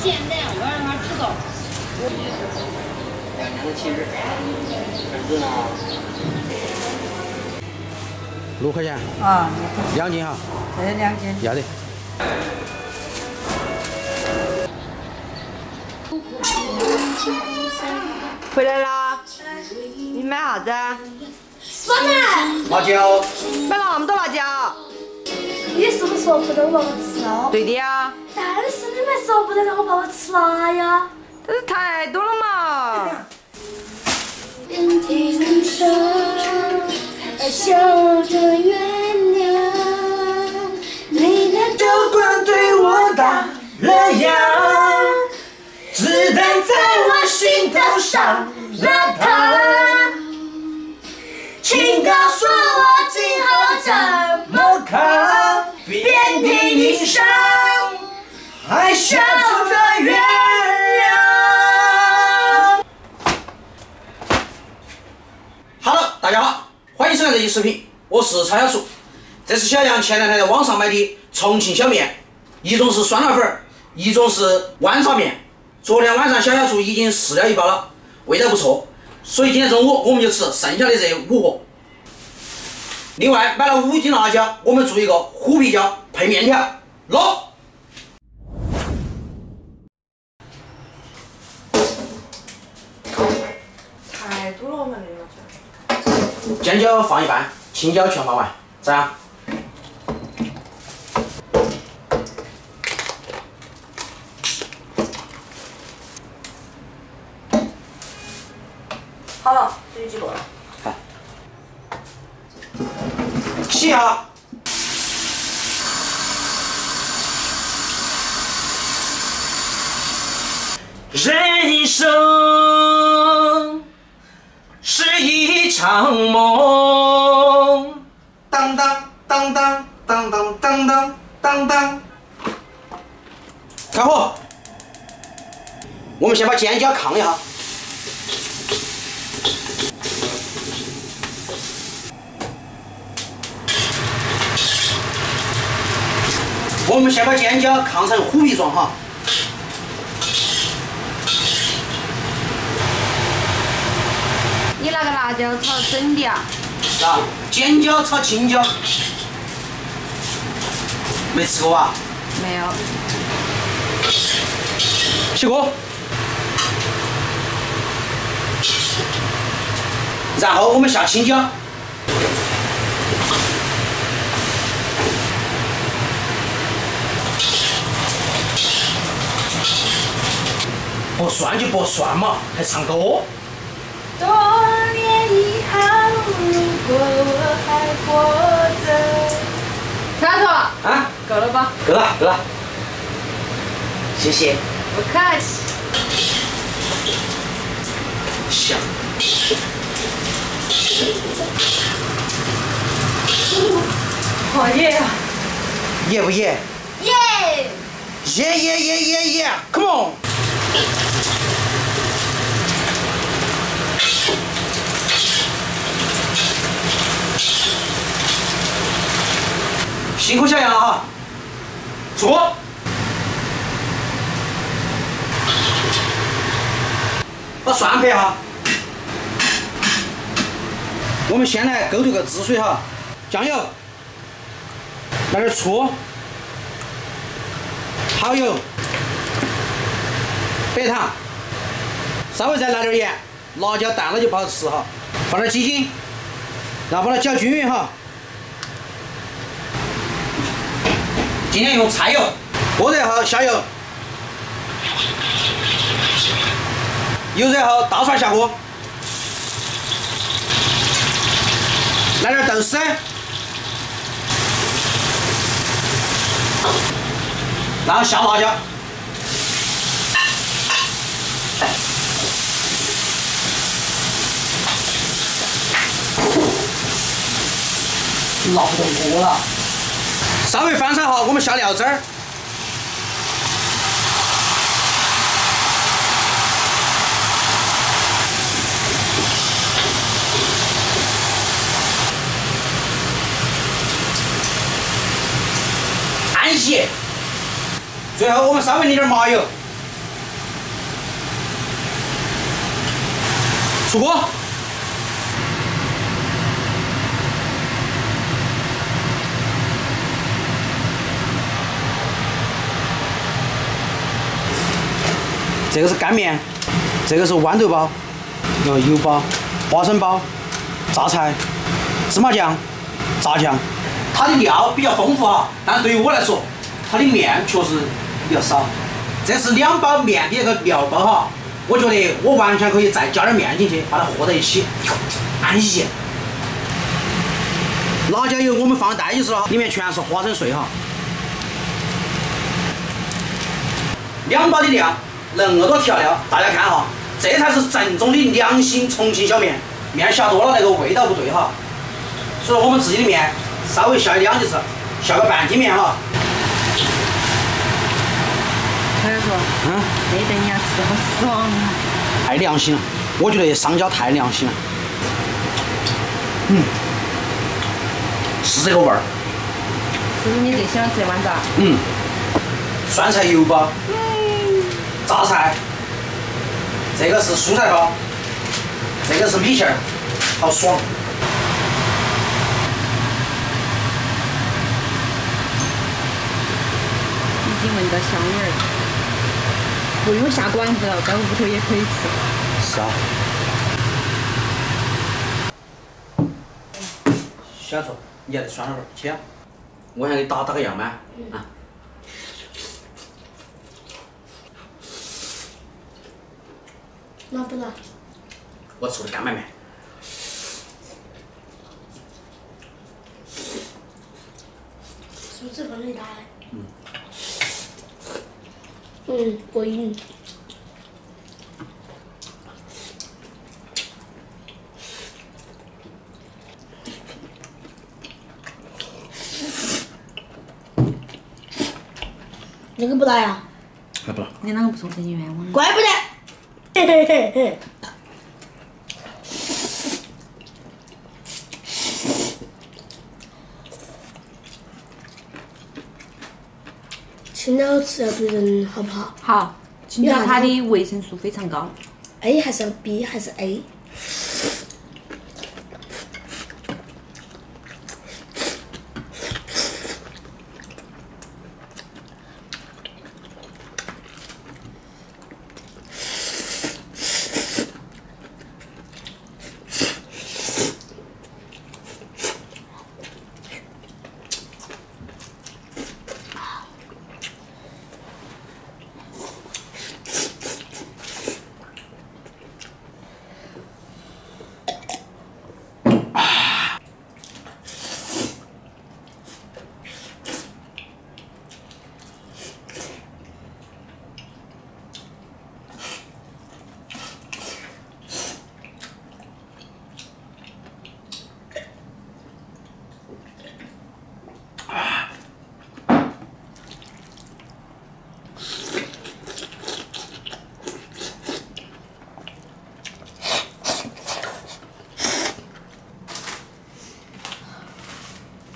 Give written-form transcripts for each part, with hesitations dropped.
现在我让他知道。2年的7日，本子呢6块钱啊，2斤哈。2斤。要得。回来啦？你买啥子？酸奶。辣椒。买那么多辣椒？你是不是说不得让我吃哦？对的呀。但是你们说不得让我爸爸吃辣呀。这是太多了嘛。遍体鳞伤，笑着原谅。你的刀光对我打了烊，子弹在我心头上了膛。请告诉我今后怎么扛？遍体鳞伤，还笑着原谅。Hello， 大家好，欢迎收看这期视频，我是曹小厨。这是小杨前两天在网上买的重庆小面，一种是酸辣粉，一种是豌杂面。昨天晚上小厨已经试了一包了，味道不错，所以今天中午我们就吃剩下的这5盒。另外买了5斤辣椒，我们做一个虎皮椒配面条，喏。太多了，我们那个椒。尖椒放一半，青椒全放完，咋样？好了，这就几个了。好。洗一下。人生是一场梦，当当当当当当当当当当。开火，我们先把尖椒炕一下。我们先把尖椒炕成虎皮状哈。你那个辣椒炒整的啊？是啊，尖椒炒青椒，没吃过吧？没有。起锅，然后我们下青椒，不涮就不涮嘛，还唱歌。多年以后，如果我还活着。小头，啊，够了吧？够了，够了，谢谢。不客气。香。好耶呀！野不野？耶！耶 ！Come on！辛苦小杨了哈，出锅。把蒜拍哈。我们先来勾兑个汁水哈，酱油，来点醋，蚝油，白糖，稍微再来点盐，辣椒淡了就不好吃哈。放点鸡精，然后把它搅均匀哈。今天用菜油，锅热后下油，油热后大蒜下锅，来点豆豉，然后下辣椒，辣不动锅了。稍微翻炒后，我们下料汁儿。安息。最后我们稍微淋点麻油，出锅。这个是干面，这个是豌豆包，油包、花生包、榨菜、芝麻酱、炸酱。它的料比较丰富哈，但是对于我来说，它的面确实比较少。这是2包面的那个料包哈，我觉得我完全可以再加点面进去，把它和在一起，安逸。辣椒油我们放袋子了，里面全是花生碎哈。2包的料，那么多调料，大家看哈，这才是正宗的良心重庆小面。面下多了那个味道不对哈，所以我们自己的面稍微下一2级次，下个半斤面哈。小杨说，这顿你要吃得好爽啊！太良心了，我觉得商家太良心了。是这个味儿。是不是你最喜欢吃的豌杂？酸菜油包，榨菜，这个是蔬菜包，这个是米线儿，好爽。已经闻到香味儿了，不用下馆子了，在屋头也可以吃。是啊。小厨，你要得酸辣粉，切。我想给你打个样嘛，啊。拿不拿？我吃的干拌面。是不是这份最大的？过瘾。那个不辣呀？还不辣。你啷个不说这些冤枉？怪不得。嘿嘿嘿嘿。青椒吃了对人好不好？好，青椒它的维生素非常高。A 还是 B 还是 A？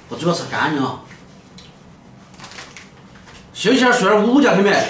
我主要吃干净啊。休息下睡点午觉，听没？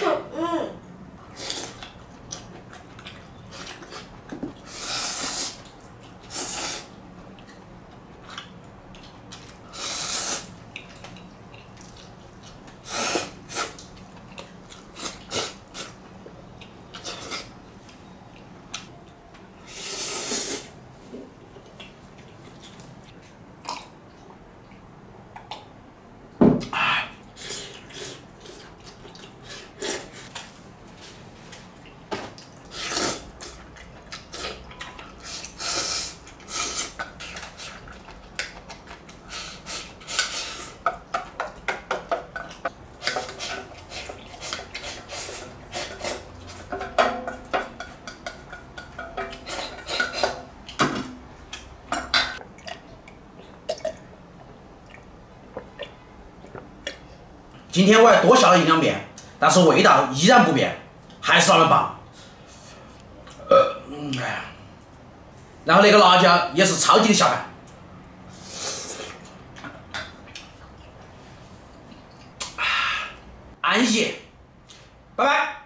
今天我还多下了1两面，但是味道依然不变，还是那么棒。然后那个辣椒也是超级的下饭。安逸，拜拜。